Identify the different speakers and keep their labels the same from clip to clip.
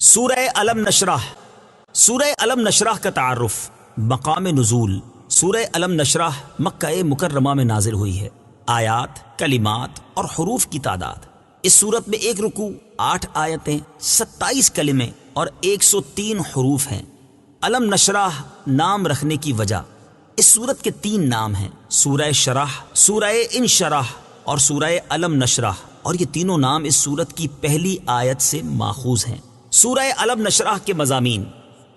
Speaker 1: سورہ علم نشرح۔ سورہ علم نشرح کا تعارف۔ مقام نزول۔ سورہ علم نشرح مکہ مکرمہ میں نازل ہوئی ہے۔ آیات، کلمات اور حروف کی تعداد: اس صورت میں 1 رکوع، 8 آیتیں، 27 کلمے اور 103 حروف ہیں۔ علم نشرح نام رکھنے کی وجہ: اس صورت کے 3 نام ہیں، سورہ شرح، سورہ انشرح اور سورہ علم نشرح، اور یہ تینوں نام اس صورت کی پہلی آیت سے ماخوذ ہیں۔ سورہ علم نشرح کے مضامین: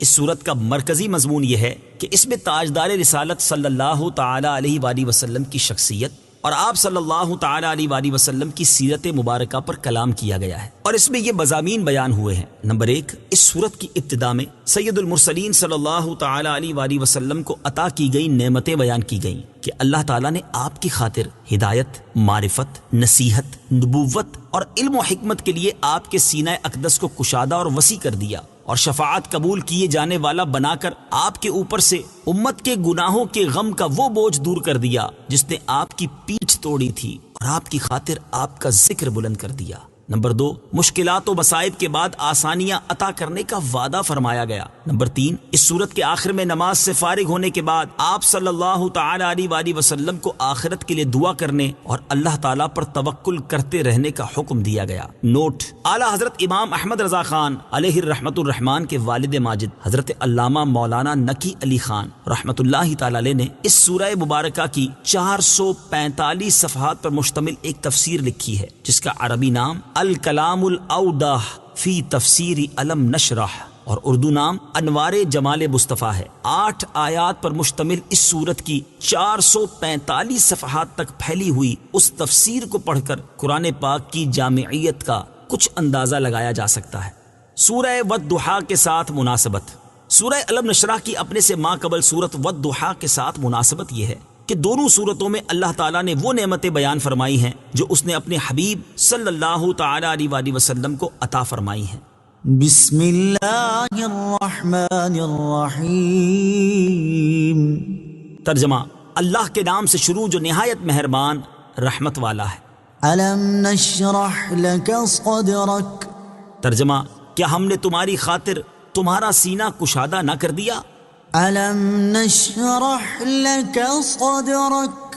Speaker 1: اس صورت کا مرکزی مضمون یہ ہے کہ اس میں تاجدار رسالت صلی اللہ تعالی علیہ وآلہ وسلم کی شخصیت اور آپ صلی اللہ تعالی علیہ وآلہ وسلم کی سیرت مبارکہ پر کلام کیا گیا ہے، اور اس میں یہ مضامین بیان ہوئے ہیں۔ نمبر 1، اس صورت کی ابتدا میں سید المرسلین صلی اللہ تعالی علیہ وآلہ وسلم کو عطا کی گئی نعمتیں بیان کی گئیں کہ اللہ تعالیٰ نے آپ کی خاطر ہدایت، معرفت، نصیحت، نبوت اور علم و حکمت کے لیے آپ کے سینہ اقدس کو کشادہ اور وسیع کر دیا، اور شفاعت قبول کیے جانے والا بنا کر آپ کے اوپر سے امت کے گناہوں کے غم کا وہ بوجھ دور کر دیا جس نے آپ کی پیٹھ توڑی تھی، اور آپ کی خاطر آپ کا ذکر بلند کر دیا۔ نمبر 2، مشکلات و مصائب کے بعد آسانیاں عطا کرنے کا وعدہ فرمایا گیا۔ نمبر 3، اس صورت کے آخر میں نماز سے فارغ ہونے کے بعد آپ صلی اللہ تعالی علیہ وآلہ وسلم کو آخرت کے لیے دعا کرنے اور اللہ تعالیٰ پر توکل کرتے رہنے کا حکم دیا گیا۔ نوٹ: اعلیٰ حضرت امام احمد رضا خان علیہ الرحمۃ الرحمان کے والد ماجد حضرت علامہ مولانا نقی علی خان رحمۃ اللہ تعالی علیہ نے اس سورہ مبارکہ کی 445 صفحات پر مشتمل ایک تفسیر لکھی ہے، جس کا عربی نام الکلام الاوضح فی تفسیر علم نشرح اور اردو نام انوار جمال مصطفیٰ ہے۔ 8 آیات پر مشتمل اس سورت کی 445 صفحات تک پھیلی ہوئی اس تفسیر کو پڑھ کر قرآن پاک کی جامعیت کا کچھ اندازہ لگایا جا سکتا ہے۔ سورہ والضحیٰ کے ساتھ مناسبت: سورہ علم نشرح کی اپنے سے ماقبل سورت والضحیٰ کے ساتھ مناسبت یہ ہے کہ دونوں صورتوں میں اللہ تعالیٰ نے وہ نعمتیں بیان فرمائی ہیں جو اس نے اپنے حبیب صلی اللہ تعالی علیہ وآلہ وسلم کو عطا فرمائی ہیں۔
Speaker 2: بسم اللہ الرحمن الرحیم۔
Speaker 1: ترجمہ: اللہ کے نام سے شروع جو نہایت مہربان رحمت والا ہے۔
Speaker 2: الم نشرح لک صدرک۔
Speaker 1: ترجمہ: کیا ہم نے تمہاری خاطر تمہارا سینہ کشادہ نہ کر دیا؟
Speaker 2: الم نشرح لک صدرک۔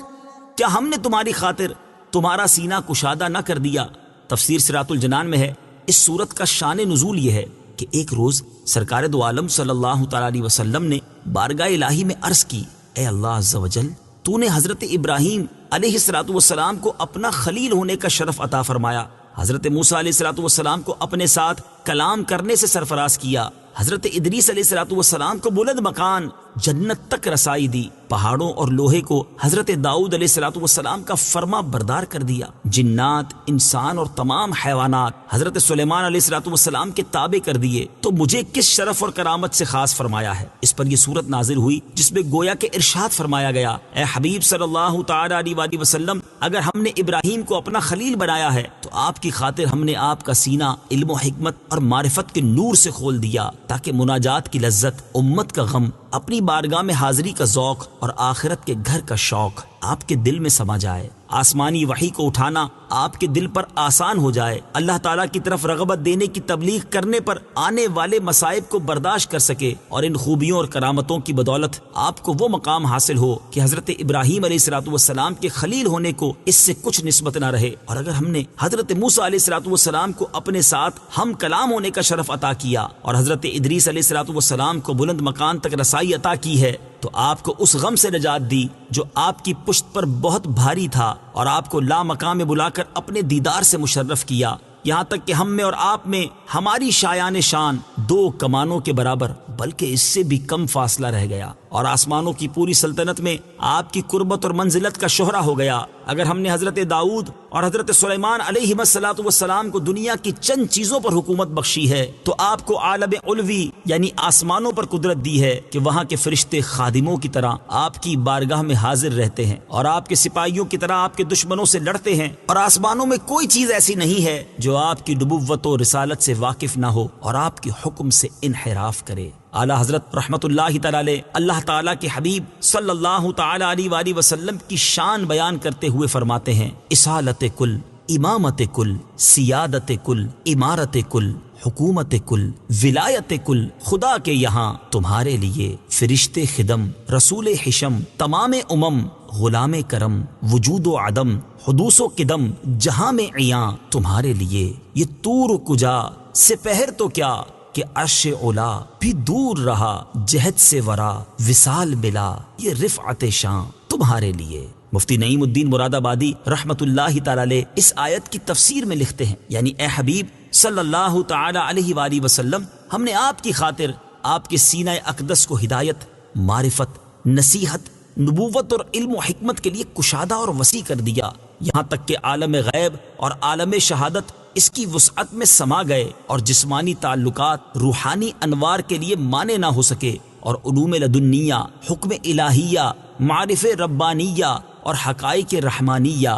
Speaker 1: کیا ہم نے تمہاری خاطر تمہارا سینہ کشادہ نہ کر دیا؟ تفسیر صراط الجنان میں ہے، اس صورت کا شان نزول یہ ہے کہ ایک روز سرکار دو عالم صلی اللہ تعالی علیہ وسلم نے بارگاہ الہی میں عرض کی، اے اللہ عز و جل، تو نے حضرت ابراہیم علیہ السلام کو اپنا خلیل ہونے کا شرف عطا فرمایا، حضرت موسیٰ علیہ السلام کو اپنے ساتھ کلام کرنے سے سرفراز کیا، حضرت ادریس علیہ السلام کو بلند مکان جنت تک رسائی دی، پہاڑوں اور لوہے کو حضرت داؤد علیہ السلام کا فرما بردار کر دیا، جنات، انسان اور تمام حیوانات حضرت سلیمان علیہ السلام کے تابع کر دیے، تو مجھے کس شرف اور کرامت سے خاص فرمایا ہے؟ اس پر یہ صورت نازل ہوئی جس میں گویا کہ ارشاد فرمایا گیا، اے حبیب صلی اللہ تعالی علیہ وآلہ وسلم، اگر ہم نے ابراہیم کو اپنا خلیل بنایا ہے تو آپ کی خاطر ہم نے آپ کا سینہ علم و حکمت اور معرفت کے نور سے کھول دیا، تاکہ مناجات کی لذت، امت کا غم، اپنی بارگاہ میں حاضری کا ذوق اور آخرت کے گھر کا شوق آپ کے دل میں سما جائے، آسمانی وحی کو اٹھانا آپ کے دل پر آسان ہو جائے، اللہ تعالیٰ کی طرف رغبت دینے کی تبلیغ کرنے پر آنے والے مصائب کو برداشت کر سکے، اور ان خوبیوں اور کرامتوں کی بدولت آپ کو وہ مقام حاصل ہو کہ حضرت ابراہیم علیہ السلام کے خلیل ہونے کو اس سے کچھ نسبت نہ رہے، اور اگر ہم نے حضرت موسیٰ علیہ السلام کو اپنے ساتھ ہم کلام ہونے کا شرف عطا کیا اور حضرت ادریس علیہ السلام کو بلند مکان تک رسائی عطا کی ہے، تو آپ کو اس غم سے نجات دی جو آپ کی پشت پر بہت بھاری تھا، اور آپ کو لا مقام میں بلا کر اپنے دیدار سے مشرف کیا، یہاں تک کہ ہم میں اور آپ میں ہماری شایان شان 2 کمانوں کے برابر بلکہ اس سے بھی کم فاصلہ رہ گیا، اور آسمانوں کی پوری سلطنت میں آپ کی قربت اور منزلت کا شہرہ ہو گیا۔ اگر ہم نے حضرت داؤد اور حضرت سلیمان علیہ السلام کو دنیا کی چند چیزوں پر حکومت بخشی ہے، تو آپ کو عالم علوی یعنی آسمانوں پر قدرت دی ہے کہ وہاں کے فرشتے خادموں کی طرح آپ کی بارگاہ میں حاضر رہتے ہیں، اور آپ کے سپاہیوں کی طرح آپ کے دشمنوں سے لڑتے ہیں، اور آسمانوں میں کوئی چیز ایسی نہیں ہے جو آپ کی نبوت و رسالت سے واقف نہ ہو اور آپ کے حکم سے انحراف کرے۔ اعلیٰ حضرت رحمت اللہ تعالی اللہ تعالیٰ کے حبیب صلی اللہ تعالی علیہ وآلہ وسلم کی شان بیان کرتے ہوئے فرماتے ہیں، اصالت کل امامت کل، سیادت کل، عمارت کل، حکومت کل، ولایت کل، خدا کے یہاں تمہارے لیے فرشتے خدم، رسول حشم، تمام امم، غلام کرم، وجود و عدم، حدوث و قدم، جہاں میں عیاں تمہارے لیے، یہ طور کجا سپہر تو کیا کہ عرش اولا بھی دور رہا، جہد سے ورا وصال ملا، یہ رفعت شان تمہارے لیے۔ مفتی نعیم الدین مراد آبادی رحمت اللہ تعالی علیہ اس آیت کی تفسیر میں لکھتے ہیں، یعنی اے حبیب صلی اللہ تعالی علیہ وآلہ وسلم، ہم نے آپ کی خاطر آپ کے سینہ اقدس کو ہدایت، معرفت، نصیحت، نبوت اور علم و حکمت کے لیے کشادہ اور وسیع کر دیا، یہاں تک کہ عالم غیب اور عالم شہادت اس کی وسعت میں سما گئے اور جسمانی تعلقات روحانی انوار کے لیے مانے نہ ہو سکے، اور علوم لدنیہ، حکم الہیہ، معارف ربانیہ اور حقائق رحمانیہ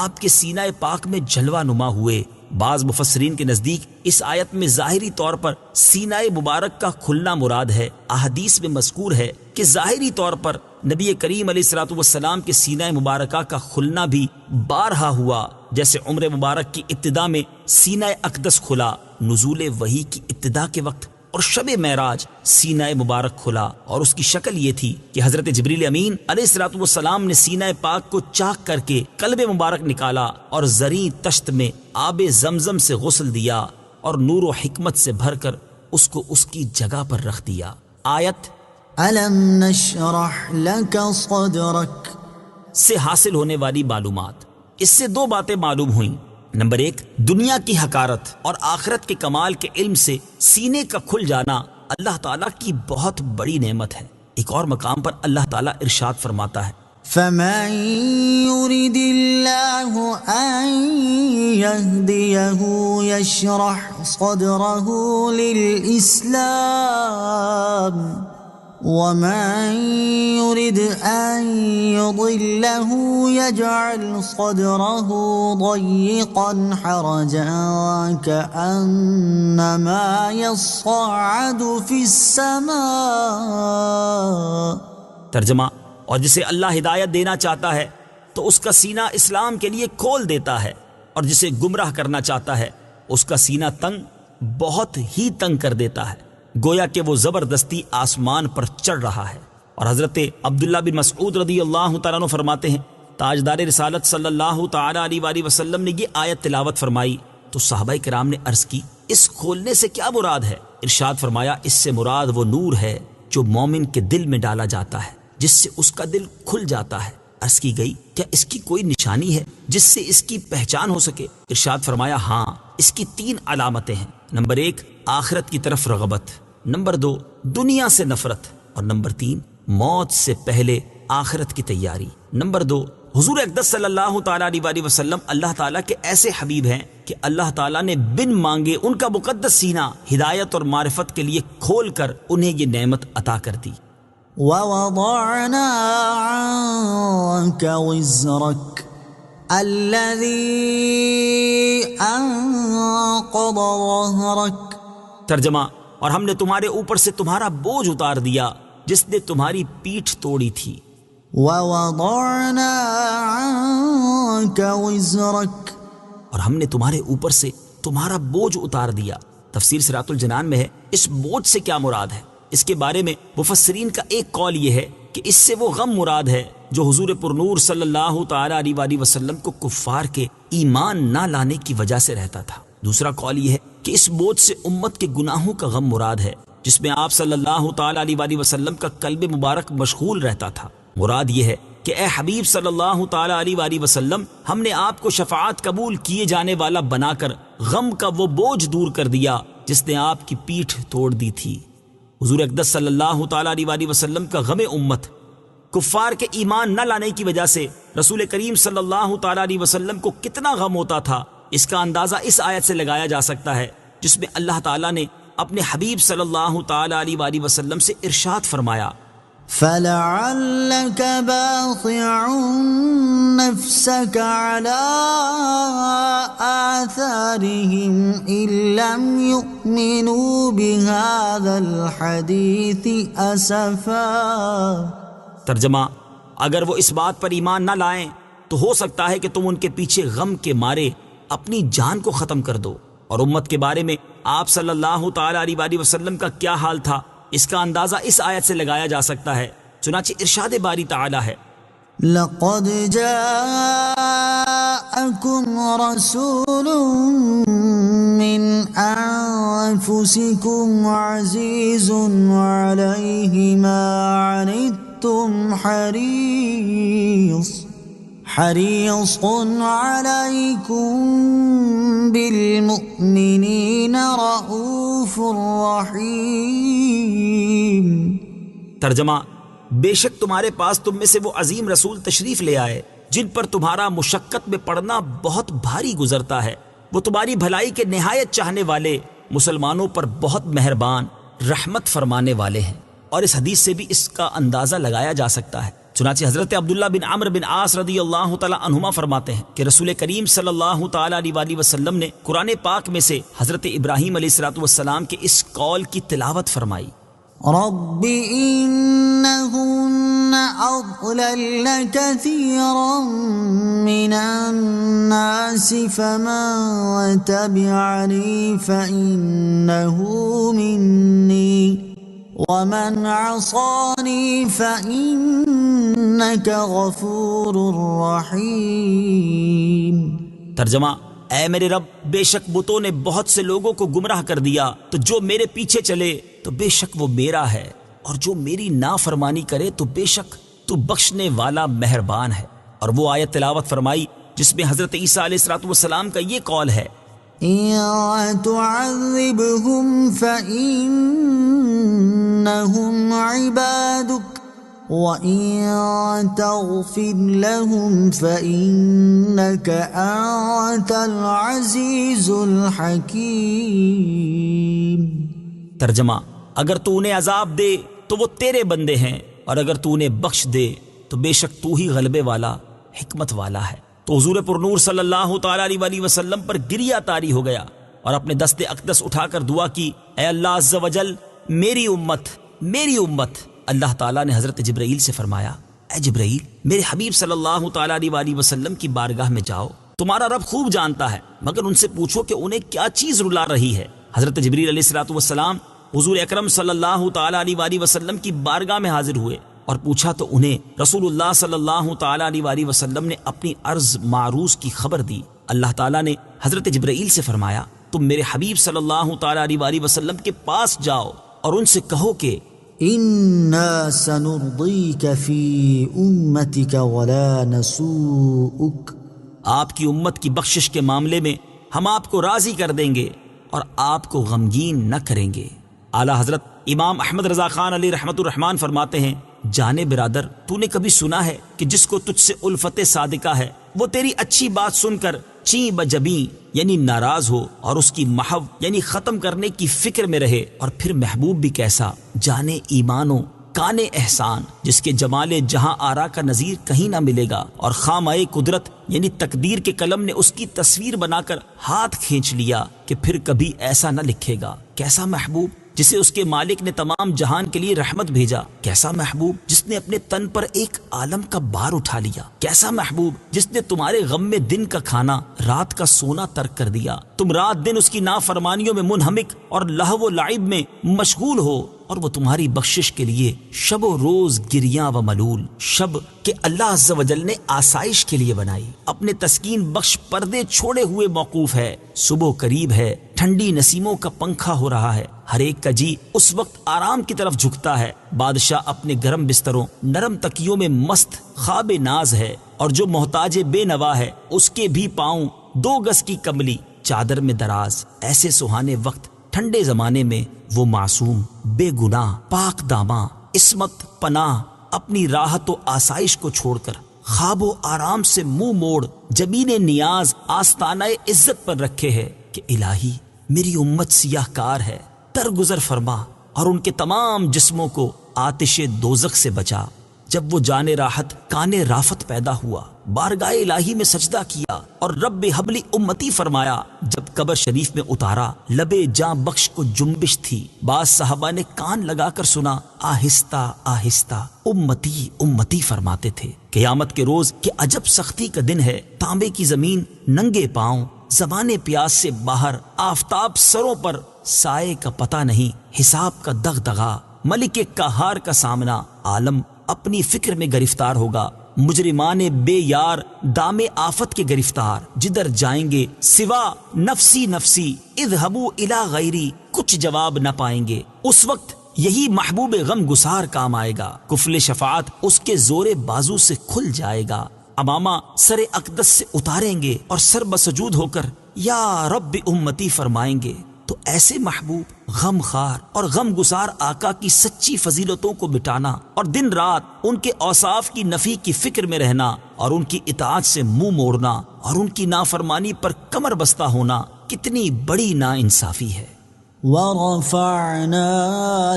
Speaker 1: آپ کے سینہ پاک میں جلوہ نما ہوئے۔ بعض مفسرین کے نزدیک اس آیت میں ظاہری طور پر سینہ مبارک کا کھلنا مراد ہے۔ احادیث میں مذکور ہے کہ ظاہری طور پر نبی کریم علیہ الصلوۃ والسلام کے سینہ مبارکہ کا کھلنا بھی بارہا ہوا، جیسے عمر مبارک کی ابتدا میں سینہ اقدس کھلا، نزول وحی کی ابتدا کے وقت اور شب معراج سینہ مبارک کھلا، اور اس کی شکل یہ تھی کہ حضرت جبریل امین علیہ الصلوۃ والسلام نے سینہ پاک کو چاک کر کے قلب مبارک نکالا اور زریں تشت میں آب زمزم سے غسل دیا اور نور و حکمت سے بھر کر اس کو اس کی جگہ پر رکھ دیا۔ آیت
Speaker 2: ألم نشرح لك صدرك
Speaker 1: سے حاصل ہونے والی معلومات، اس سے دو باتیں معلوم ہوئیں۔ نمبر ایک، دنیا کی حقارت اور آخرت کے کمال کے علم سے سینے کا کھل جانا اللہ تعالیٰ کی بہت بڑی نعمت ہے۔ ایک اور مقام پر اللہ تعالیٰ ارشاد فرماتا ہے،
Speaker 2: فمن يرد الله أن يهديه يشرح صدره للإسلام ومن يرد أن يضله يجعل صدره ضيقا حرجا كأنما يصعد في السماء۔
Speaker 1: ترجمہ، اور جسے اللہ ہدایت دینا چاہتا ہے تو اس کا سینہ اسلام کے لیے کھول دیتا ہے، اور جسے گمراہ کرنا چاہتا ہے اس کا سینہ تنگ، بہت ہی تنگ کر دیتا ہے، گویا کہ وہ زبردستی آسمان پر چڑھ رہا ہے۔ اور حضرت عبداللہ بن مسعود رضی اللہ تعالیٰ عنہ فرماتے ہیں، تاجدار رسالت صلی اللہ تعالیٰ علیہ وآلہ وسلم نے یہ آیت تلاوت فرمائی تو صحابہ کرام نے عرض کی، اس کھولنے سے کیا مراد ہے؟ ارشاد فرمایا، اس سے مراد وہ نور ہے جو مومن کے دل میں ڈالا جاتا ہے، جس سے اس کا دل کھل جاتا ہے۔ عرض کی گئی، کیا اس کی کوئی نشانی ہے جس سے اس کی پہچان ہو سکے؟ ارشاد فرمایا، ہاں، اس کی 3 علامتیں ہیں۔ نمبر 1، آخرت کی طرف رغبت، نمبر 2، دنیا سے نفرت، اور نمبر 3، موت سے پہلے آخرت کی تیاری۔ نمبر 2، حضور اقدس صلی اللہ تعالیٰ علیہ وآلہ وسلم اللہ تعالیٰ کے ایسے حبیب ہیں کہ اللہ تعالیٰ نے بن مانگے ان کا مقدس سینہ ہدایت اور معرفت کے لیے کھول کر انہیں یہ نعمت عطا کر دی۔
Speaker 2: ووضعنا عنك وزرك الذي أنقض ظهرك۔
Speaker 1: ترجمہ، اور ہم نے تمہارے اوپر سے تمہارا بوجھ اتار دیا جس نے تمہاری پیٹھ توڑی تھی۔
Speaker 2: ووضعنا عنك وزرك،
Speaker 1: اور ہم نے تمہارے اوپر سے تمہارا بوجھ اتار دیا۔ تفسیر صراط الجنان میں ہے، اس بوجھ سے کیا مراد ہے؟ اس کے بارے میں مفسرین کا ایک قول یہ ہے کہ اس سے وہ غم مراد ہے جو حضور پرنور صلی اللہ تعالی علیہ وآلہ وسلم کو کفار کے ایمان نہ لانے کی وجہ سے رہتا تھا۔ دوسرا قول یہ ہے کہ اس بوجھ سے امت کے گناہوں کا غم مراد ہے جس میں آپ صلی اللہ تعالی علیہ وآلہ وسلم کا قلب مبارک مشغول رہتا تھا۔ مراد یہ ہے کہ اے حبیب صلی اللہ تعالی علیہ وآلہ وسلم، ہم نے آپ کو شفاعت قبول کیے جانے والا بنا کر غم کا وہ بوجھ دور کر دیا جس نے آپ کی پیٹھ توڑ دی تھی۔ حضور اقدس صلی اللہ تعالیٰ علیہ وآلہ وسلم کا غم امت کفار کے ایمان نہ لانے کی وجہ سے رسول کریم صلی اللہ تعالیٰ علیہ وسلم کو کتنا غم ہوتا تھا، اس کا اندازہ اس آیت سے لگایا جا سکتا ہے جس میں اللہ تعالیٰ نے اپنے حبیب صلی اللہ تعالیٰ علیہ وآلہ وسلم سے ارشاد فرمایا،
Speaker 2: فَلَعَلَّكَ بَاخِعٌ نَفْسَكَ عَلَىٰ آثَارِهِمْ إِن لَّمْ يُؤْمِنُوا بِهَٰذَا الْحَدِيثِ أَسَفًا۔
Speaker 1: ترجمہ، اگر وہ اس بات پر ایمان نہ لائیں تو ہو سکتا ہے کہ تم ان کے پیچھے غم کے مارے اپنی جان کو ختم کر دو. اور امت کے بارے میں آپ صلی اللہ تعالی علیہ وآلہ وسلم کا کیا حال تھا اس کا اندازہ اس آیت سے لگایا جا سکتا ہے. چنانچہ ارشاد باری تعالی ہے
Speaker 2: لقد جاءكم رسول من أنفسكم عزيز عليه ما عنتم حريص عليكم بالمؤمنين رؤوف رحيم.
Speaker 1: ترجمہ: بے شک تمہارے پاس تم میں سے وہ عظیم رسول تشریف لے آئے جن پر تمہارا مشقت میں پڑنا بہت بھاری گزرتا ہے. وہ تمہاری بھلائی کے نہایت چاہنے والے، مسلمانوں پر بہت مہربان، رحمت فرمانے والے ہیں. اور اس حدیث سے بھی اس کا اندازہ لگایا جا سکتا ہے. چنانچہ حضرت عبداللہ بن عمرو بن عاص رضی اللہ تعالی عنہما فرماتے ہیں کہ رسول کریم صلی اللہ تعالی علیہ وآلہ وسلم نے قرآن پاک میں سے حضرت ابراہیم علیہ السلام کے اس قول کی تلاوت فرمائی:
Speaker 2: رب إنهن أضللن كثيرا من الناس فمن تبعني فإنه مني ومن عصاني فإنك غفور رحيم.
Speaker 1: ترجمہ: اے میرے رب، بے شک بتوں نے بہت سے لوگوں کو گمراہ کر دیا، تو جو میرے پیچھے چلے تو بے شک وہ میرا ہے، اور جو میری نافرمانی کرے تو بے شک تو بخشنے والا مہربان ہے. اور وہ آیت تلاوت فرمائی جس میں حضرت عیسیٰ علیہ السلام کا یہ قول ہے:
Speaker 2: إن تعذبهم فإنهم عبادك وإن تغفر لهم فإنك أنت العزيز الحكيم.
Speaker 1: ترجمہ: اگر تو انہیں عذاب دے تو وہ تیرے بندے ہیں، اور اگر تو انہیں بخش دے تو بے شک تو ہی غلبے والا، حکمت والا ہے. تو حضور پر نور صلی اللہ تعالی علیہ وآلہ وسلم پر گریہ طاری ہو گیا اور اپنے دست اقدس اٹھا کر دعا کی: اے اللہ عز و جل، میری امت. اللہ تعالیٰ نے حضرت جبرائیل سے فرمایا: اے جبرائیل، میرے حبیب صلی اللہ تعالی علیہ وآلہ وسلم کی بارگاہ میں جاؤ، تمہارا رب خوب جانتا ہے، مگر ان سے پوچھو کہ انہیں کیا چیز رلا رہی ہے. حضرت جبرائیل علیہ السلام حضور اکرم صلی اللہ تعالی علیہ وآلہ وسلم کی بارگاہ میں حاضر ہوئے اور پوچھا تو انہیں رسول اللہ صلی اللہ تعالی علیہ وآلہ وسلم نے اپنی عرض معروض کی خبر دی. اللہ تعالیٰ نے حضرت جبرائیل سے فرمایا: تم میرے حبیب صلی اللہ تعالی علیہ وآلہ وسلم کے پاس جاؤ اور ان سے کہو کہ
Speaker 2: إنا سنرضيك في أمتك ولا نسوءك.
Speaker 1: آپ کی امت کی بخشش کے معاملے میں ہم آپ کو راضی کر دیں گے اور آپ کو غمگین نہ کریں گے. اعلیٰ حضرت امام احمد رضا خان علی رحمت الرحمان فرماتے ہیں: جانے برادر، تو نے کبھی سنا ہے کہ جس کو تجھ سے الفت صادقہ ہے وہ تیری اچھی بات سن کر چیں بجبیں یعنی ناراض ہو اور اس کی محو یعنی ختم کرنے کی فکر میں رہے؟ اور پھر محبوب بھی کیسا، جانے ایمانو کان احسان، جس کے جمال جہاں آرا کا نظیر کہیں نہ ملے گا، اور خامہ قدرت یعنی تقدیر کے قلم نے اس کی تصویر بنا کر ہاتھ کھینچ لیا کہ پھر کبھی ایسا نہ لکھے گا. کیسا محبوب جسے اس کے مالک نے تمام جہان کے لیے رحمت بھیجا. کیسا محبوب جس نے اپنے تن پر ایک عالم کا بار اٹھا لیا. کیسا محبوب جس نے تمہارے غم میں دن کا کھانا، رات کا سونا ترک کر دیا. تم رات دن اس کی نافرمانیوں میں منہمک اور لہو و لعب میں مشغول ہو، اور وہ تمہاری بخشش کے لیے شب و روز گریاں و ملول. شب کہ اللہ عز و جل نے آسائش کے لیے بنائی، اپنے تسکین بخش پردے چھوڑے ہوئے موقوف ہے. صبح قریب ہے، ٹھنڈی نسیموں کا پنکھا ہو رہا ہے، ہر ایک کا جی اس وقت آرام کی طرف جھکتا ہے. بادشاہ اپنے گرم بستروں، نرم تکیوں میں مست خواب ناز ہے، اور جو محتاج بے نوا ہے اس کے بھی پاؤں 2 گز کی کملی چادر میں دراز. ایسے سہانے وقت ٹھنڈے زمانے میں وہ معصوم، بے گناہ، پاک داماں، عصمت پناہ اپنی راحت و آسائش کو چھوڑ کر خواب و آرام سے منہ موڑ جبین نیاز آستانہ عزت پر رکھے ہے کہ الہی میری امت سیاہ کار ہے، درگزر فرما اور ان کے تمام جسموں کو آتش دوزخ سے بچا. جب وہ جان راحت کان رافت پیدا ہوا، بارگاہ الہی میں سجدہ کیا اور رب حبلی امتی فرمایا. جب قبر شریف میں اتارا، لبے جاں بخش کو جنبش تھی. بعض صحابہ نے کان لگا کر سنا، آہستہ آہستہ امتی امتی فرماتے تھے. قیامت کے روز کہ عجب سختی کا دن ہے، تانبے کی زمین ننگے پاؤں زبانیں پیاس سے باہر، آفتاب سروں پر، سائے کا پتہ نہیں، حساب کا دغدغہ، ملک قہار کا سامنا، عالم اپنی فکر میں گرفتار ہوگا، مجرمان بے یار دام آفت کے گرفتار، جدھر جائیں گے سوا نفسی نفسی، اذهبوا الی غیری، کچھ جواب نہ پائیں گے۔ اس وقت یہی محبوب غم گسار کام آئے گا، کفل شفاعت اس کے زور بازو سے کھل جائے گا، امامہ سر اقدس سے اتاریں گے اور سر بسجود ہو کر یا رب امتی فرمائیں گے۔ تو ایسے محبوب غم خار اور غم گسار آقا کی سچی فضیلتوں کو بٹانا اور دن رات ان کے اوصاف کی نفی کی فکر میں رہنا اور ان کی اطاعت سے منہ موڑنا اور ان کی نافرمانی پر کمر بستہ ہونا کتنی بڑی ناانصافی ہے۔
Speaker 2: وَرَفَعْنَا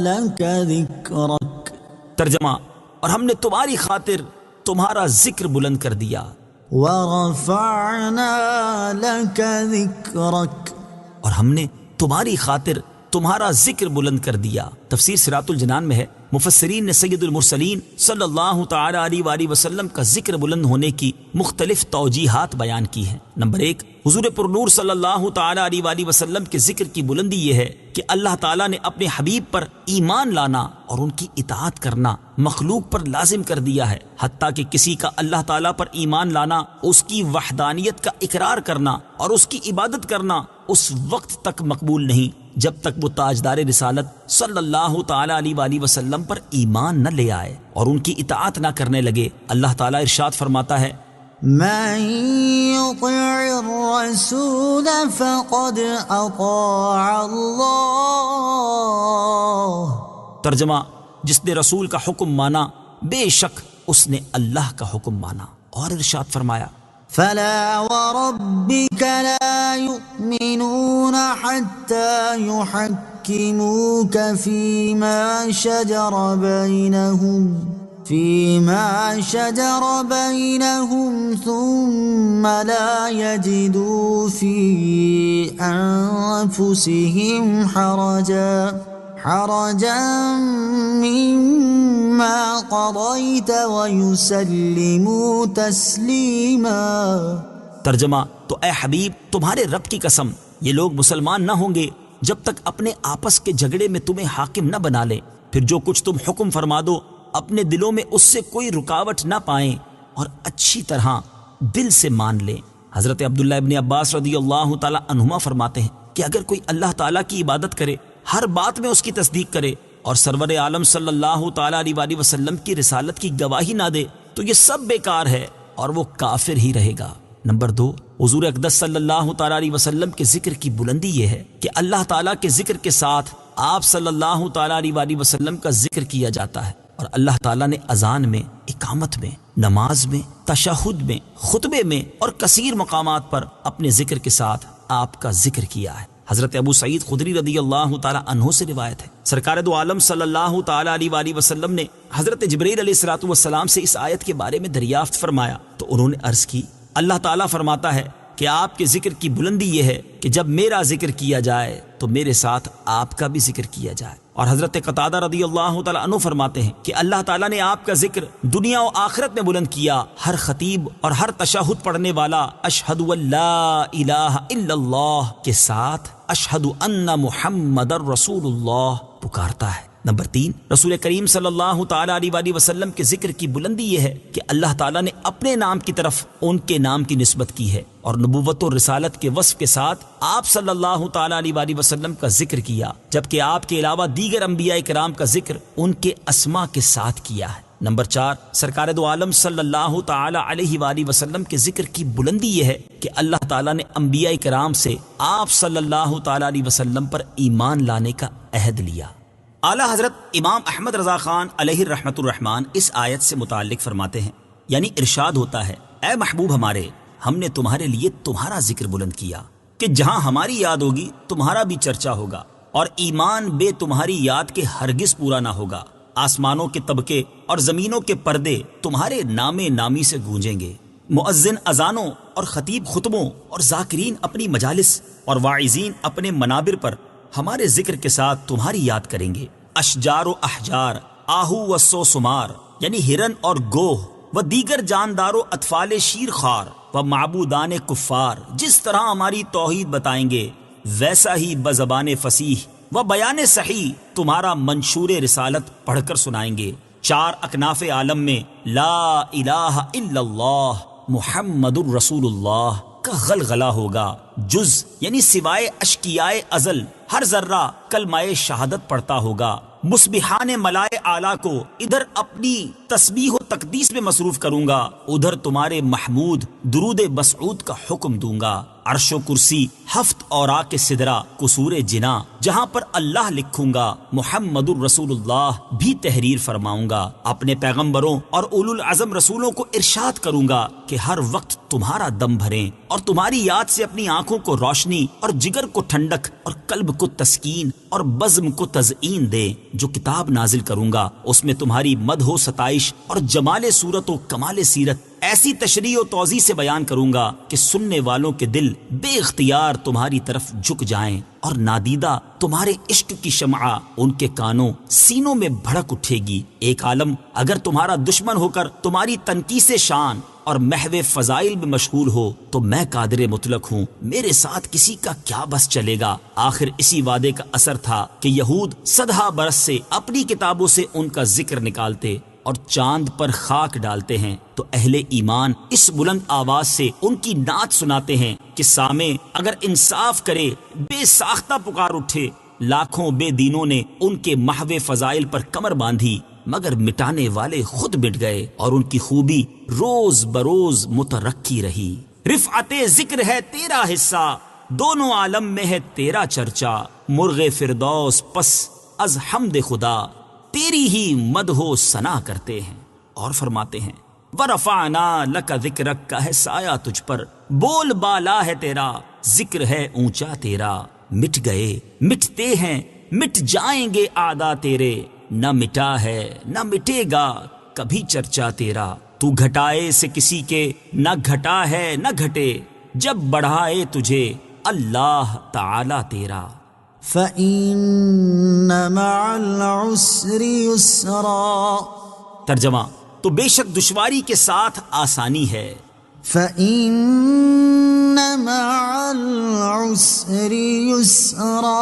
Speaker 2: لَكَ ذِكْرَكَ،
Speaker 1: ترجمہ، اور ہم نے تمہاری خاطر تمہارا ذکر بلند کر دیا۔
Speaker 2: وَرَفَعْنَا لَكَ ذِكْرَكَ،
Speaker 1: اور ہم نے تمہاری خاطر تمہارا ذکر بلند کر دیا۔ تفسیر صراط الجنان میں ہے، مفسرین نے سید المرسلین صلی اللہ تعالی علیہ وآلہ وسلم کا ذکر بلند ہونے کی مختلف توجیحات بیان کی ہیں۔ نمبر 1، حضور پرنور صلی اللہ تعالی علیہ وآلہ وسلم کے ذکر کی بلندی یہ ہے کہ اللہ تعالیٰ نے اپنے حبیب پر ایمان لانا اور ان کی اطاعت کرنا مخلوق پر لازم کر دیا ہے، حتیٰ کہ کسی کا اللہ تعالیٰ پر ایمان لانا، اس کی وحدانیت کا اقرار کرنا اور اس کی عبادت کرنا اس وقت تک مقبول نہیں جب تک وہ تاجدار رسالت صلی اللہ تعالی علیہ وآلہ وسلم پر ایمان نہ لے آئے اور ان کی اطاعت نہ کرنے لگے۔ اللہ تعالیٰ ارشاد فرماتا ہے،
Speaker 2: مَن يُطِعِ الرَّسُولَ فَقَدْ أَطَاعَ اللَّهَ،
Speaker 1: ترجمہ، جس نے رسول کا حکم مانا بے شک اس نے اللہ کا حکم مانا۔ اور ارشاد فرمایا،
Speaker 2: فَلَا وَرَبِّكَ لَا يُؤْمِنُونَ حَتَّى يُحَكِّمُوكَ فِيمَا شَجَرَ بَيْنَهُمْ ثُمَّ لَا يَجِدُوا فِي أَنفُسِهِمْ حَرَجًا مِّمَّا قَضَيْتَ وَيُسَلِّمُوا تَسْلِيمًا۔
Speaker 1: ترجمہ، تو اے حبیب تمہارے رب کی قسم، یہ لوگ مسلمان نہ ہوں گے جب تک اپنے آپس کے جھگڑے میں تمہیں حاکم نہ بنا لیں، پھر جو کچھ تم حکم فرما دو اپنے دلوں میں اس سے کوئی رکاوٹ نہ پائیں اور اچھی طرح دل سے مان لیں۔ حضرت عبداللہ ابن عباس رضی اللہ تعالی عنہما فرماتے ہیں کہ اگر کوئی اللہ تعالیٰ کی عبادت کرے، ہر بات میں اس کی تصدیق کرے اور سرور عالم صلی اللہ تعالی علیہ وآلہ وسلم کی رسالت کی گواہی نہ دے تو یہ سب بیکار ہے اور وہ کافر ہی رہے گا۔ نمبر 2، حضور اقدس صلی اللہ تعالی علیہ وسلم کے ذکر کی بلندی یہ ہے کہ اللہ تعالیٰ کے ذکر کے ساتھ آپ صلی اللہ تعالی علیہ وآلہ وسلم کا ذکر کیا جاتا ہے، اور اللہ تعالیٰ نے اذان میں، اقامت میں، نماز میں، تشہد میں، خطبے میں اور کثیر مقامات پر اپنے ذکر کے ساتھ آپ کا ذکر کیا ہے۔ حضرت ابو سعید خدری رضی اللہ تعالی عنہ سے روایت ہے، سرکار دو عالم صلی اللہ تعالی علیہ وآلہ وسلم نے حضرت جبرائیل علیہ الصلوۃ والسلام سے اس آیت کے بارے میں دریافت فرمایا تو انہوں نے عرض کی، اللہ تعالیٰ فرماتا ہے کہ آپ کے ذکر کی بلندی یہ ہے کہ جب میرا ذکر کیا جائے تو میرے ساتھ آپ کا بھی ذکر کیا جائے۔ اور حضرت قتادہ رضی اللہ تعالیٰ عنہ فرماتے ہیں کہ اللہ تعالیٰ نے آپ کا ذکر دنیا و آخرت میں بلند کیا، ہر خطیب اور ہر تشہد پڑھنے والا اشہد ان لا الہ الا اللہ کے ساتھ اشہد ان محمد رسول اللہ پکارتا ہے۔ نمبر 3، رسول کریم صلی اللہ تعالی علیہ وآلہ وسلم کے ذکر کی بلندی یہ ہے کہ اللہ تعالیٰ نے اپنے نام کی طرف ان کے نام کی نسبت کی ہے اور نبوت و رسالت کے وصف کے ساتھ آپ صلی اللہ تعالی علیہ وآلہ وسلم کا ذکر کیا، جبکہ آپ کے علاوہ دیگر انبیاء کرام کا ذکر ان کے اسماء کے ساتھ کیا ہے۔ نمبر 4، سرکار دو عالم صلی اللہ تعالی علیہ وآلہ وسلم کے ذکر کی بلندی یہ ہے کہ اللہ تعالیٰ نے انبیاء کرام سے آپ صلی اللہ تعالی علیہ وسلم پر ایمان لانے کا عہد لیا۔ اعلیٰ حضرت امام احمد رضا خان علیہ الرحمۃ الرحمان اس آیت سے متعلق فرماتے ہیں، یعنی ارشاد ہوتا ہے، اے محبوب ہمارے، ہم نے تمہارے لیے تمہارا ذکر بلند کیا کہ جہاں ہماری یاد ہوگی تمہارا بھی چرچا ہوگا، اور ایمان بے تمہاری یاد کے ہرگز پورا نہ ہوگا۔ آسمانوں کے طبقے اور زمینوں کے پردے تمہارے نام نامی سے گونجیں گے، مؤذن اذانوں اور خطیب خطبوں اور ذاکرین اپنی مجالس اور واعظین اپنے منابر پر ہمارے ذکر کے ساتھ تمہاری یاد کریں گے۔ اشجار و احجار، آہو و سو سمار یعنی ہرن اور گوہ و دیگر جاندار و اطفال شیر خار و معبودان کفار جس طرح ہماری توحید بتائیں گے ویسا ہی بزبان فصیح و بیان صحیح تمہارا منشور رسالت پڑھ کر سنائیں گے۔ چار اکناف عالم میں لا الہ الا اللہ محمد الرسول اللہ کا غلغلہ ہوگا، جز یعنی سوائے اشکیائے ازل ہر ذرہ کلمہ شہادت پڑھتا ہوگا۔ مسبحان ملائے اعلیٰ کو ادھر اپنی تسبیح و تقدیس میں مصروف کروں گا، ادھر تمہارے محمود درود مسعود کا حکم دوں گا۔ عرش و کرسی، ہفت اوراق سدرہ، قصور جنا، جہاں پر اللہ لکھوں گا محمد الرسول اللہ بھی تحریر فرماؤں گا۔ اپنے پیغمبروں اور اولو العزم رسولوں کو ارشاد کروں گا کہ ہر وقت تمہارا دم بھریں اور تمہاری یاد سے اپنی آنکھوں کو روشنی اور جگر کو ٹھنڈک اور قلب کو تسکین اور بزم کو تزئین دے۔ جو کتاب نازل کروں گا اس میں تمہاری مدح و ستائش اور جمال صورت و کمال سیرت ایسی تشریح و توضیح سے بیان کروں گا کہ سننے والوں کے دل بے اختیار تمہاری طرف جھک جائیں اور نادیدہ تمہارے عشق کی شمع ان کے کانوں سینوں میں بھڑک اٹھے گی۔ ایک عالم اگر تمہارا دشمن ہو کر تمہاری تنقیص شان اور محو فضائل میں مشغول ہو تو میں قادر مطلق ہوں، میرے ساتھ کسی کا کیا بس چلے گا۔ آخر اسی وعدے کا اثر تھا کہ یہود صدہا برس سے اپنی کتابوں سے ان کا ذکر نکالتے اور چاند پر خاک ڈالتے ہیں، تو اہل ایمان اس بلند آواز سے ان کی نعت سناتے ہیں کہ سامع اگر انصاف کرے بے ساختہ پکار اٹھے۔ لاکھوں بے دینوں نے ان کے محو فضائل پر کمر باندھی مگر مٹانے والے خود مٹ گئے اور ان کی خوبی روز بروز مترقی رہی۔ رفعت ذکر ہے تیرا حصہ، دونوں عالم میں ہے تیرا چرچا، مرغ فردوس پس از حمد خدا تیری ہی مدح و ثنا کرتے ہیں۔ اور فرماتے ہیں وَرَفَعْنَا لَكَ ذِكْرَكَ کا ہے سایہ تجھ پر، بول بالا ہے تیرا، ذکر ہے اونچا تیرا۔ مٹ گئے مٹتے ہیں مٹ جائیں گے اعداء تیرے، نہ مٹا ہے نہ مٹے گا کبھی چرچا تیرا۔ تو گھٹائے سے کسی کے نہ گھٹا ہے نہ گھٹے، جب بڑھائے تجھے اللہ تعالی تیرا۔
Speaker 2: فَإِنَّ مَعَ الْعُسْرِ يُسْرًا،
Speaker 1: ترجمہ تو بے شک دشواری کے ساتھ آسانی ہے۔
Speaker 2: فَإِنَّ مَعَ الْعُسْرِ يُسْرًا،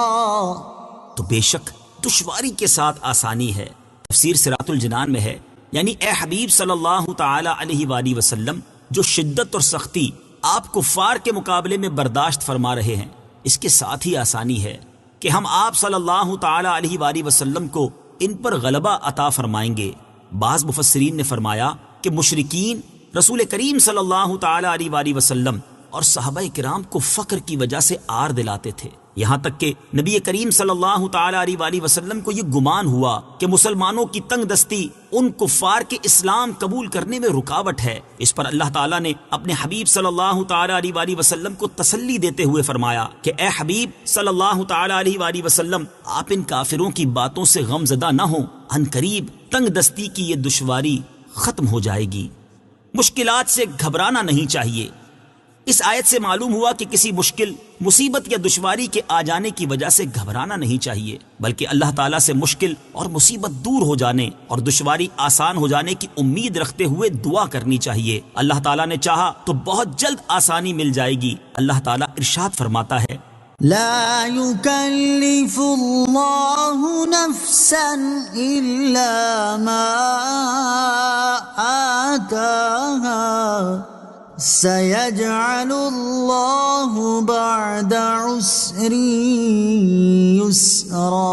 Speaker 1: تو بے شک دشواری کے ساتھ آسانی ہے۔ تفسیر صراط الجنان میں ہے یعنی اے حبیب صلی اللہ تعالی علیہ وآلہ وسلم جو شدت اور سختی آپ کفار کے مقابلے میں برداشت فرما رہے ہیں، اس کے ساتھ ہی آسانی ہے کہ ہم آپ صلی اللہ تعالی علیہ وآلہ وسلم کو ان پر غلبہ عطا فرمائیں گے۔ بعض مفسرین نے فرمایا کہ مشرکین رسول کریم صلی اللہ تعالی علیہ وآلہ وسلم اور صحابہ کرام کو فقر کی وجہ سے آر دلاتے تھے، یہاں تک کہ نبی کریم صلی اللہ تعالی علیہ وآلہ وسلم کو یہ گمان ہوا کہ مسلمانوں کی تنگ دستی ان کفار کے اسلام قبول کرنے میں رکاوٹ ہے۔ اس پر اللہ تعالیٰ نے اپنے حبیب صلی اللہ تعالی علیہ وآلہ وسلم کو تسلی دیتے ہوئے فرمایا کہ اے حبیب صلی اللہ تعالی علیہ وآلہ وسلم آپ ان کافروں کی باتوں سے غم زدہ نہ ہوں، عن قریب تنگ دستی کی یہ دشواری ختم ہو جائے گی۔ مشکلات سے گھبرانا نہیں چاہیے۔ اس آیت سے معلوم ہوا کہ کسی مشکل مصیبت یا دشواری کے آ جانے کی وجہ سے گھبرانا نہیں چاہیے، بلکہ اللہ تعالیٰ سے مشکل اور مصیبت دور ہو جانے اور دشواری آسان ہو جانے کی امید رکھتے ہوئے دعا کرنی چاہیے۔ اللہ تعالیٰ نے چاہا تو بہت جلد آسانی مل جائے گی۔ اللہ تعالیٰ ارشاد فرماتا ہے
Speaker 2: لا يكلف الله نفسا إلا ما آتاها سيجعل الله بعد عسر يسرا۔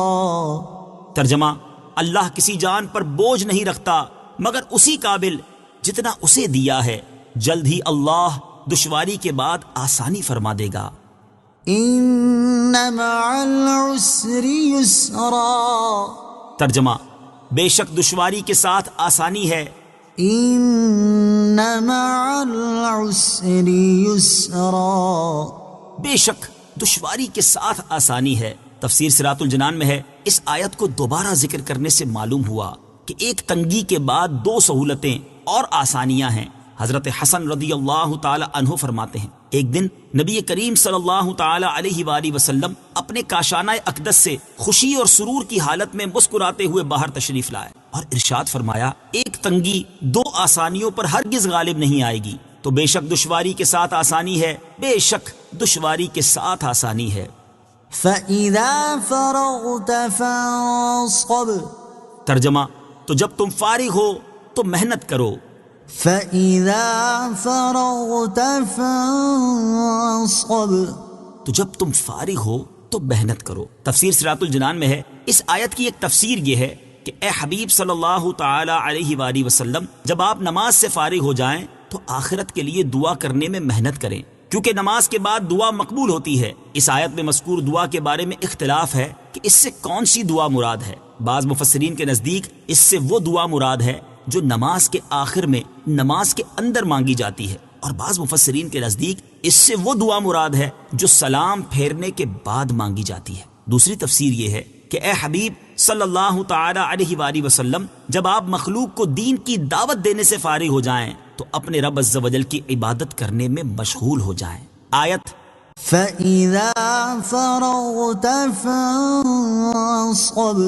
Speaker 1: ترجمہ اللہ کسی جان پر بوجھ نہیں رکھتا مگر اسی قابل جتنا اسے دیا ہے، جلد ہی اللہ دشواری کے بعد آسانی فرما دے گا۔
Speaker 2: ان مع العسر يسرا،
Speaker 1: ترجمہ بے شک دشواری کے ساتھ آسانی ہے۔
Speaker 2: ان مع العسر يسرا،
Speaker 1: بے شک دشواری کے ساتھ آسانی ہے۔ تفسیر صراط الجنان میں ہے اس آیت کو دوبارہ ذکر کرنے سے معلوم ہوا کہ ایک تنگی کے بعد دو سہولتیں اور آسانیاں ہیں۔ حضرت حسن رضی اللہ تعالی عنہ فرماتے ہیں ایک دن نبی کریم صلی اللہ تعالی علیہ وآلہ وسلم اپنے کاشانہ اقدس سے خوشی اور سرور کی حالت میں مسکراتے ہوئے باہر تشریف لائے اور ارشاد فرمایا ایک تنگی دو آسانیوں پر ہرگز غالب نہیں آئے گی، تو بے شک دشواری کے ساتھ آسانی ہے، بے شک دشواری کے ساتھ آسانی ہے۔
Speaker 2: فَإِذَا فَرَغْتَ فَانصَبْ،
Speaker 1: ترجمہ، تو جب تم فارغ ہو تو محنت کرو۔
Speaker 2: فَإِذَا فَرَغْتَ فَانصَبْ،
Speaker 1: تو جب تم فارغ ہو تو محنت کرو۔ تفسیر صراط الجنان میں ہے، اس آیت کی ایک تفسیر یہ ہے کہ اے حبیب صلی اللہ تعالی علیہ وآلہ وسلم، جب آپ نماز سے فارغ ہو جائیں تو آخرت کے لیے دعا کرنے میں محنت کریں، کیونکہ نماز کے بعد دعا مقبول ہوتی ہے۔ اس آیت میں مذکور دعا کے بارے میں اختلاف ہے کہ اس سے کون سی دعا مراد ہے۔ بعض مفسرین کے نزدیک اس سے وہ دعا مراد ہے جو نماز کے آخر میں نماز کے اندر مانگی جاتی ہے، اور بعض مفسرین کے نزدیک اس سے وہ دعا مراد ہے جو سلام پھیرنے کے بعد مانگی جاتی ہے۔ دوسری تفسیر یہ ہے کہ اے حبیب صلی اللہ تعالی علیہ وآلہ وسلم، جب آپ مخلوق کو دین کی دعوت دینے سے فارغ ہو جائیں تو اپنے رب عز و جل کی عبادت کرنے میں مشغول ہو جائیں۔ آیت
Speaker 2: فَإِذَا فَرَغْتَ فَانصَبْ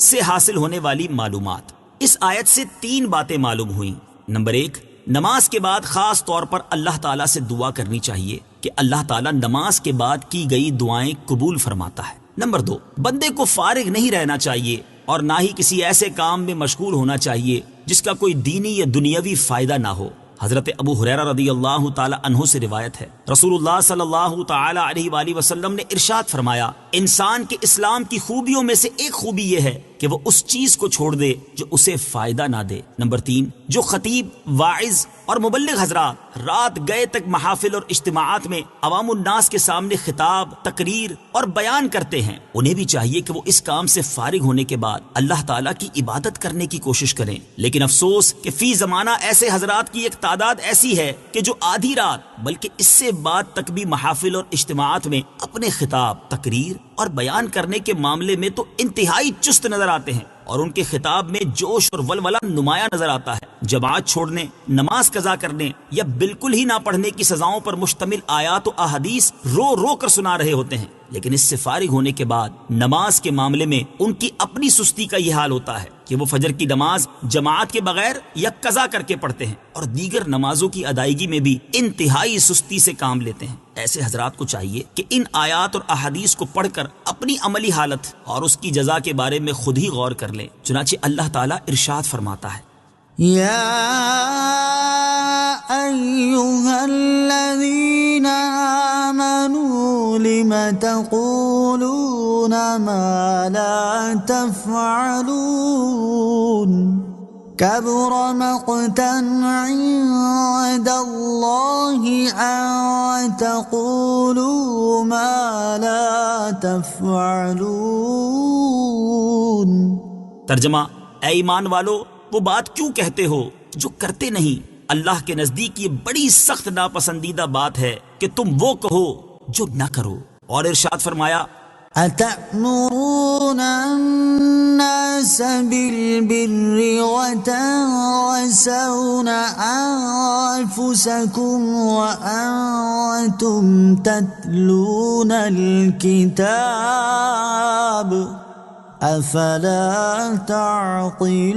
Speaker 1: سے حاصل ہونے والی معلومات۔ اس آیت سے 3 باتیں معلوم ہوئیں۔ نمبر 1، نماز کے بعد خاص طور پر اللہ تعالیٰ سے دعا کرنی چاہیے کہ اللہ تعالیٰ نماز کے بعد کی گئی دعائیں قبول فرماتا ہے۔ نمبر 2، بندے کو فارغ نہیں رہنا چاہیے اور نہ ہی کسی ایسے کام میں مشغول ہونا چاہیے جس کا کوئی دینی یا دنیاوی فائدہ نہ ہو۔ حضرت ابو ہریرہ رضی اللہ تعالی عنہ سے روایت ہے، رسول اللہ صلی اللہ تعالی علیہ وآلہ وسلم نے ارشاد فرمایا، انسان کے اسلام کی خوبیوں میں سے ایک خوبی یہ ہے کہ وہ اس چیز کو چھوڑ دے جو اسے فائدہ نہ دے۔ نمبر 3، جو خطیب، واعظ اور مبلغ حضرات رات گئے تک محافل اور اجتماعات میں عوام الناس کے سامنے خطاب، تقریر اور بیان کرتے ہیں، انہیں بھی چاہیے کہ وہ اس کام سے فارغ ہونے کے بعد اللہ تعالیٰ کی عبادت کرنے کی کوشش کریں۔ لیکن افسوس کہ فی زمانہ ایسے حضرات کی ایک تعداد ایسی ہے کہ جو آدھی رات بلکہ اس سے بعد تک بھی محافل اور اجتماعات میں اپنے خطاب، تقریر اور بیان کرنے کے معاملے میں تو انتہائی چست نظر آتے ہیں، اور ان کے خطاب میں جوش اور ولولہ نمایاں نظر آتا ہے۔ جماعت چھوڑنے، نماز قضا کرنے یا بالکل ہی نہ پڑھنے کی سزاؤں پر مشتمل آیات و احادیث رو رو کر سنا رہے ہوتے ہیں، لیکن اس سے فارغ ہونے کے بعد نماز کے معاملے میں ان کی اپنی سستی کا یہ حال ہوتا ہے کہ وہ فجر کی نماز جماعت کے بغیر یا قضا کر کے پڑھتے ہیں، اور دیگر نمازوں کی ادائیگی میں بھی انتہائی سستی سے کام لیتے ہیں۔ ایسے حضرات کو چاہیے کہ ان آیات اور احادیث کو پڑھ کر اپنی عملی حالت اور اس کی جزا کے بارے میں خود ہی غور کر لیں۔ چنانچہ اللہ تعالیٰ ارشاد فرماتا ہے،
Speaker 2: یا ایھا الذین آمنوا لم تقولون ما لا تفعلون كبر مقتا عند الله أن تقولوا ما لا تفعلون۔
Speaker 1: ترجمہ، اے ایمان والو، وہ بات کیوں کہتے ہو جو کرتے نہیں؟ اللہ کے نزدیک یہ بڑی سخت ناپسندیدہ بات ہے کہ تم وہ کہو جو نہ کرو۔ اور ارشاد فرمایا،
Speaker 2: أتأمرون الناس بالبر وتنسون أنفسكم وأنتم تتلون الكتاب أفلا تعقلون۔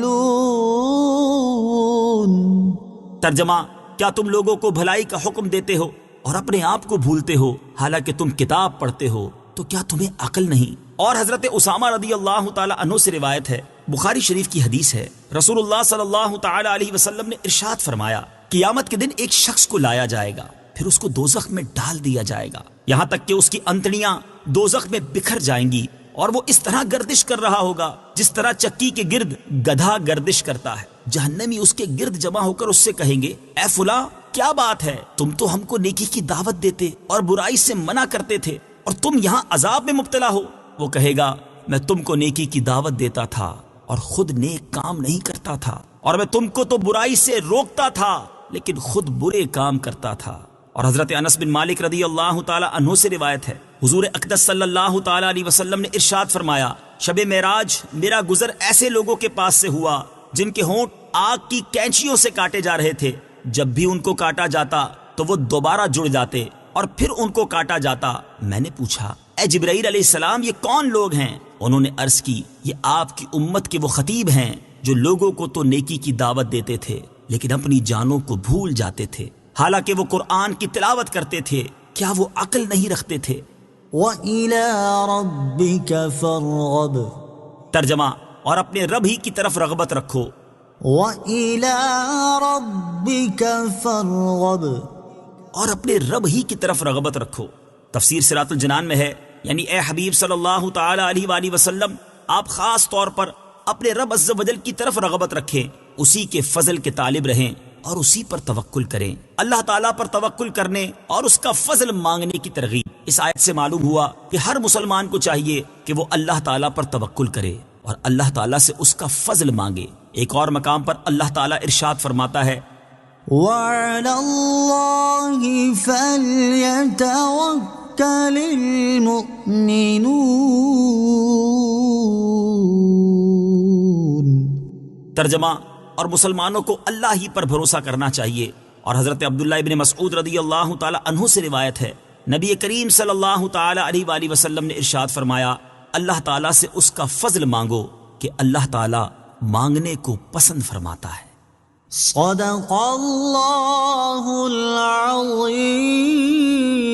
Speaker 1: ترجمہ، کیا تم لوگوں کو بھلائی کا حکم دیتے ہو اور اپنے آپ کو بھولتے ہو حالانکہ تم کتاب پڑھتے ہو؟ تو کیا تمہیں عقل نہیں؟ اور حضرت اسامہ رضی اللہ تعالی عنہ سے روایت ہے، بخاری شریف کی حدیث ہے، رسول اللہ صلی اللہ تعالی علیہ وسلم نے ارشاد فرمایا، قیامت کے دن ایک شخص کو لایا جائے گا، پھر اس کو دوزخ میں ڈال دیا جائے گا، یہاں تک کہ اس کی انتڑیاں دوزخ میں بکھر جائیں گی، اور وہ اس طرح گردش کر رہا ہوگا جس طرح چکی کے گرد گدھا گردش کرتا ہے۔ جہنمی اس کے گرد جمع ہو کر اس سے کہیں گے، اے فلاں، کیا بات ہے؟ تم تو ہم کو نیکی کی دعوت دیتے اور برائی سے منع کرتے تھے، اور تم یہاں عذاب میں مبتلا ہو۔ وہ کہے گا، میں تم کو نیکی کی دعوت دیتا تھا اور خود نیک کام نہیں کرتا تھا، اور میں تم کو تو برائی سے روکتا تھا لیکن خود برے کام کرتا تھا۔ اور حضرت انس بن مالک رضی اللہ تعالی عنہ سے روایت ہے، حضور اقدس صلی اللہ تعالی علیہ وسلم نے ارشاد فرمایا، شب معراج میرا گزر ایسے لوگوں کے پاس سے ہوا جن کے ہونٹ آگ کی کینچیوں سے کاٹے جا رہے تھے، جب بھی ان کو کاٹا جاتا تو وہ دوبارہ جڑ جاتے اور پھر ان کو کاٹا جاتا۔ میں نے پوچھا، اے جبرائیل علیہ السلام، یہ کون لوگ ہیں؟ انہوں نے عرض کی، یہ آپ کی امت کے وہ خطیب ہیں جو لوگوں کو تو نیکی کی دعوت دیتے تھے لیکن اپنی جانوں کو بھول جاتے تھے۔ حالانکہ وہ قرآن کی تلاوت کرتے تھے، کیا وہ عقل نہیں رکھتے تھے؟
Speaker 2: وَإِلَىٰ رَبِّكَ فَارْغَب
Speaker 1: ترجمہ، اور اپنے رب ہی کی طرف رغبت رکھو۔
Speaker 2: وَإِلَىٰ رَبِّكَ فَارْغَب
Speaker 1: اور اپنے رب ہی کی طرف رغبت رکھو۔ تفسیر صراط الجنان میں ہے، یعنی اے حبیب صلی اللہ تعالی علیہ وآلہ وسلم، آپ خاص طور پر اپنے رب عز و جل کی طرف رغبت رکھیں، اسی کے فضل کے طالب رہیں اور اسی پر توکل کریں۔ اللہ تعالیٰ پر توکل کرنے اور اس کا فضل مانگنے کی ترغیب اس آیت سے معلوم ہوا کہ ہر مسلمان کو چاہیے کہ وہ اللہ تعالیٰ پر توکل کرے اور اللہ تعالیٰ سے اس کا فضل مانگے۔ ایک اور مقام پر اللہ تعالیٰ ارشاد فرماتا ہے،
Speaker 2: وَعَلَى اللَّهِ فَلْيَتَوَكَّلِ الْمُؤْمِنُونَ۔
Speaker 1: ترجمہ، اور مسلمانوں کو اللہ ہی پر بھروسہ کرنا چاہیے۔ اور حضرت عبداللہ ابن مسعود رضی اللہ تعالی عنہ سے روایت ہے، نبی کریم صلی اللہ تعالی علیہ وآلہ وسلم نے ارشاد فرمایا، اللہ تعالیٰ سے اس کا فضل مانگو کہ اللہ تعالیٰ مانگنے کو پسند فرماتا ہے۔
Speaker 2: صدق اللہ العظیم۔